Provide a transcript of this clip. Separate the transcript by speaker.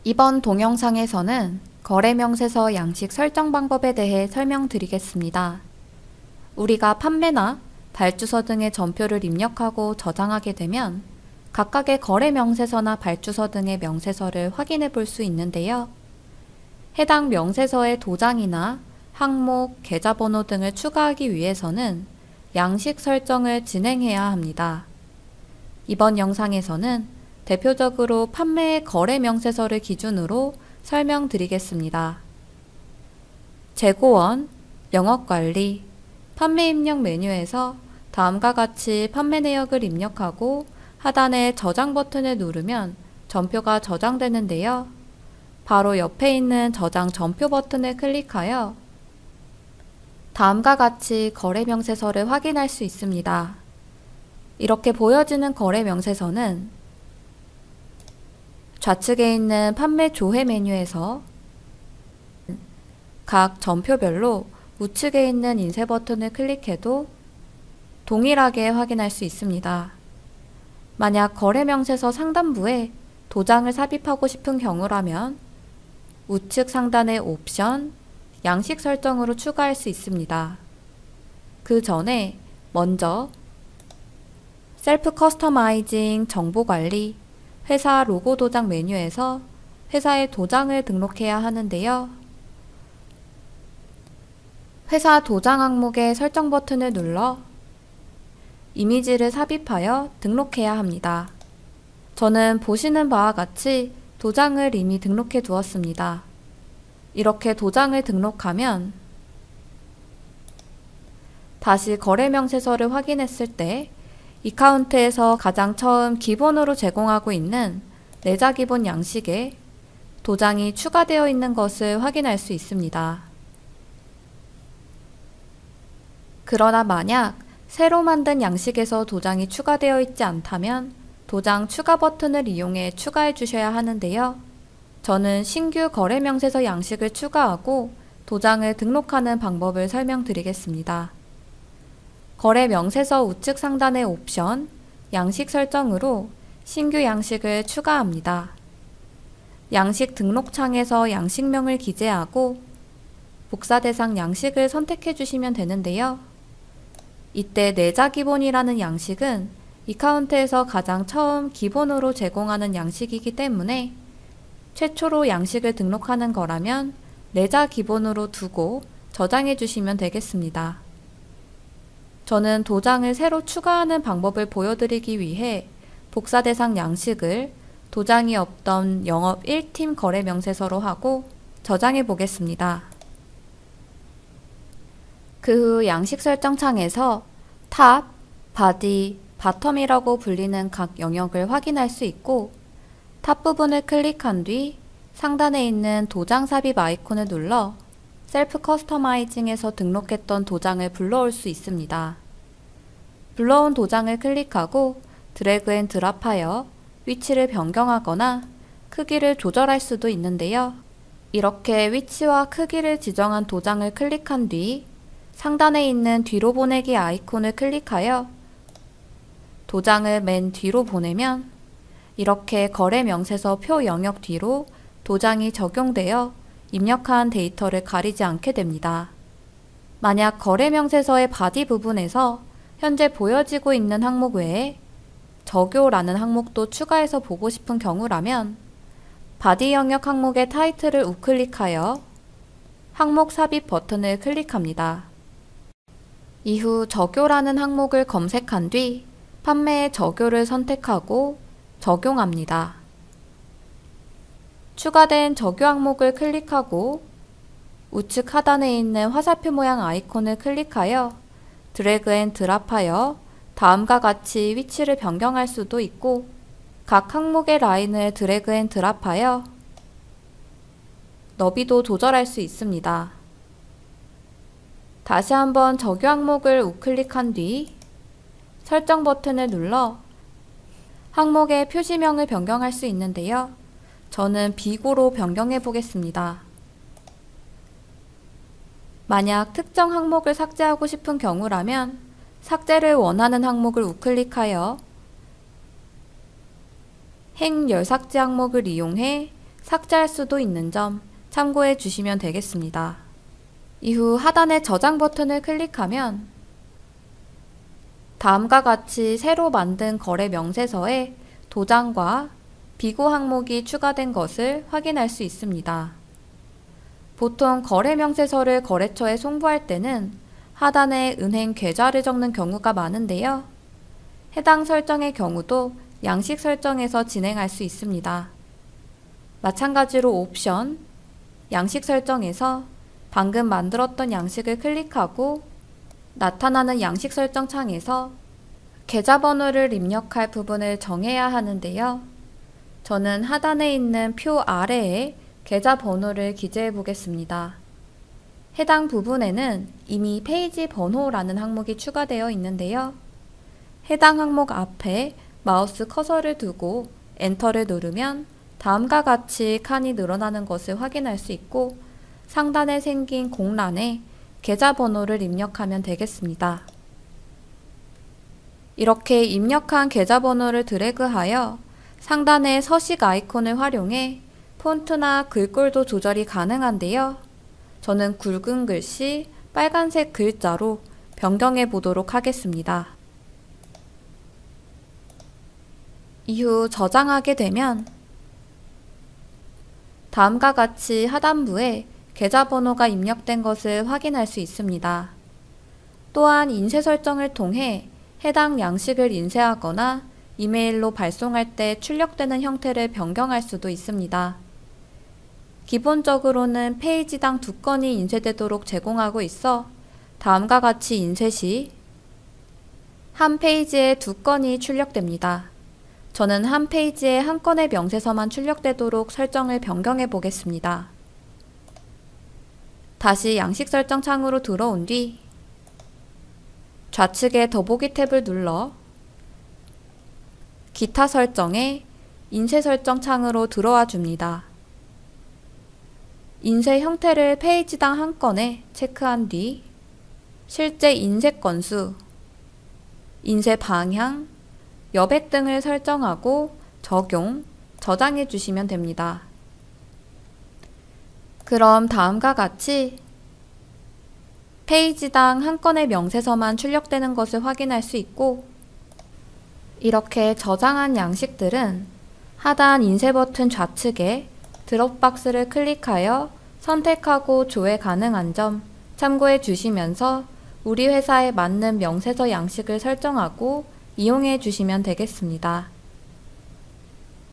Speaker 1: 이번 동영상에서는 거래명세서 양식 설정 방법에 대해 설명드리겠습니다. 우리가 판매나 발주서 등의 전표를 입력하고 저장하게 되면 각각의 거래명세서나 발주서 등의 명세서를 확인해 볼 수 있는데요. 해당 명세서의 도장이나 항목, 계좌번호 등을 추가하기 위해서는 양식 설정을 진행해야 합니다. 이번 영상에서는 대표적으로 판매의 거래 명세서를 기준으로 설명드리겠습니다. 재고원, 영업관리, 판매 입력 메뉴에서 다음과 같이 판매 내역을 입력하고 하단의 저장 버튼을 누르면 전표가 저장되는데요. 바로 옆에 있는 저장 전표 버튼을 클릭하여 다음과 같이 거래 명세서를 확인할 수 있습니다. 이렇게 보여지는 거래 명세서는 좌측에 있는 판매 조회 메뉴에서 각 전표별로 우측에 있는 인쇄 버튼을 클릭해도 동일하게 확인할 수 있습니다. 만약 거래 명세서 상단부에 도장을 삽입하고 싶은 경우라면 우측 상단의 옵션, 양식 설정으로 추가할 수 있습니다. 그 전에 먼저 셀프 커스터마이징 정보관리 회사 로고 도장 메뉴에서 회사의 도장을 등록해야 하는데요. 회사 도장 항목의 설정 버튼을 눌러 이미지를 삽입하여 등록해야 합니다. 저는 보시는 바와 같이 도장을 이미 등록해 두었습니다. 이렇게 도장을 등록하면 다시 거래 명세서를 확인했을 때 이카운트에서 가장 처음 기본으로 제공하고 있는 내자 기본 양식에 도장이 추가되어 있는 것을 확인할 수 있습니다. 그러나 만약 새로 만든 양식에서 도장이 추가되어 있지 않다면 도장 추가 버튼을 이용해 추가해 주셔야 하는데요. 저는 신규 거래 명세서 양식을 추가하고 도장을 등록하는 방법을 설명드리겠습니다. 거래 명세서 우측 상단의 옵션, 양식 설정으로 신규 양식을 추가합니다. 양식 등록 창에서 양식명을 기재하고 복사 대상 양식을 선택해 주시면 되는데요. 이때 내자 기본이라는 양식은 이카운트에서 가장 처음 기본으로 제공하는 양식이기 때문에 최초로 양식을 등록하는 거라면 내자 기본으로 두고 저장해 주시면 되겠습니다. 저는 도장을 새로 추가하는 방법을 보여드리기 위해 복사 대상 양식을 도장이 없던 영업 1팀 거래 명세서로 하고 저장해 보겠습니다. 그 후 양식 설정 창에서 탑, 바디, 바텀이라고 불리는 각 영역을 확인할 수 있고 탑 부분을 클릭한 뒤 상단에 있는 도장 삽입 아이콘을 눌러 셀프 커스터마이징에서 등록했던 도장을 불러올 수 있습니다. 불러온 도장을 클릭하고 드래그 앤 드랍하여 위치를 변경하거나 크기를 조절할 수도 있는데요. 이렇게 위치와 크기를 지정한 도장을 클릭한 뒤 상단에 있는 뒤로 보내기 아이콘을 클릭하여 도장을 맨 뒤로 보내면 이렇게 거래 명세서 표 영역 뒤로 도장이 적용되어 입력한 데이터를 가리지 않게 됩니다. 만약 거래 명세서의 바디 부분에서 현재 보여지고 있는 항목 외에 적요라는 항목도 추가해서 보고 싶은 경우라면 바디 영역 항목의 타이틀을 우클릭하여 항목 삽입 버튼을 클릭합니다. 이후 적요라는 항목을 검색한 뒤 판매의 적요를 선택하고 적용합니다. 추가된 적요 항목을 클릭하고 우측 하단에 있는 화살표 모양 아이콘을 클릭하여 드래그 앤 드랍하여 다음과 같이 위치를 변경할 수도 있고 각 항목의 라인을 드래그 앤 드랍하여 너비도 조절할 수 있습니다. 다시 한번 적요 항목을 우클릭한 뒤 설정 버튼을 눌러 항목의 표시명을 변경할 수 있는데요. 저는 비고로 변경해 보겠습니다. 만약 특정 항목을 삭제하고 싶은 경우라면 삭제를 원하는 항목을 우클릭하여 행 열삭제 항목을 이용해 삭제할 수도 있는 점 참고해 주시면 되겠습니다. 이후 하단의 저장 버튼을 클릭하면 다음과 같이 새로 만든 거래 명세서에 도장과 비고 항목이 추가된 것을 확인할 수 있습니다. 보통 거래 명세서를 거래처에 송부할 때는 하단에 은행 계좌를 적는 경우가 많은데요. 해당 설정의 경우도 양식 설정에서 진행할 수 있습니다. 마찬가지로 옵션, 양식 설정에서 방금 만들었던 양식을 클릭하고 나타나는 양식 설정 창에서 계좌번호를 입력할 부분을 정해야 하는데요. 저는 하단에 있는 표 아래에 계좌번호를 기재해 보겠습니다. 해당 부분에는 이미 페이지 번호라는 항목이 추가되어 있는데요. 해당 항목 앞에 마우스 커서를 두고 엔터를 누르면 다음과 같이 칸이 늘어나는 것을 확인할 수 있고 상단에 생긴 공란에 계좌번호를 입력하면 되겠습니다. 이렇게 입력한 계좌번호를 드래그하여 상단의 서식 아이콘을 활용해 폰트나 글꼴도 조절이 가능한데요. 저는 굵은 글씨, 빨간색 글자로 변경해 보도록 하겠습니다. 이후 저장하게 되면 다음과 같이 하단부에 계좌번호가 입력된 것을 확인할 수 있습니다. 또한 인쇄 설정을 통해 해당 양식을 인쇄하거나 이메일로 발송할 때 출력되는 형태를 변경할 수도 있습니다. 기본적으로는 페이지당 2건이 인쇄되도록 제공하고 있어 다음과 같이 인쇄 시 한 페이지에 2건이 출력됩니다. 저는 한 페이지에 한 건의 명세서만 출력되도록 설정을 변경해 보겠습니다. 다시 양식 설정 창으로 들어온 뒤 좌측의 더보기 탭을 눌러 기타 설정에 인쇄 설정 창으로 들어와 줍니다. 인쇄 형태를 페이지당 한 건에 체크한 뒤 실제 인쇄 건수, 인쇄 방향, 여백 등을 설정하고 적용, 저장해 주시면 됩니다. 그럼 다음과 같이 페이지당 한 건의 명세서만 출력되는 것을 확인할 수 있고 이렇게 저장한 양식들은 하단 인쇄 버튼 좌측에 드롭박스를 클릭하여 선택하고 조회 가능한 점 참고해 주시면서 우리 회사에 맞는 명세서 양식을 설정하고 이용해 주시면 되겠습니다.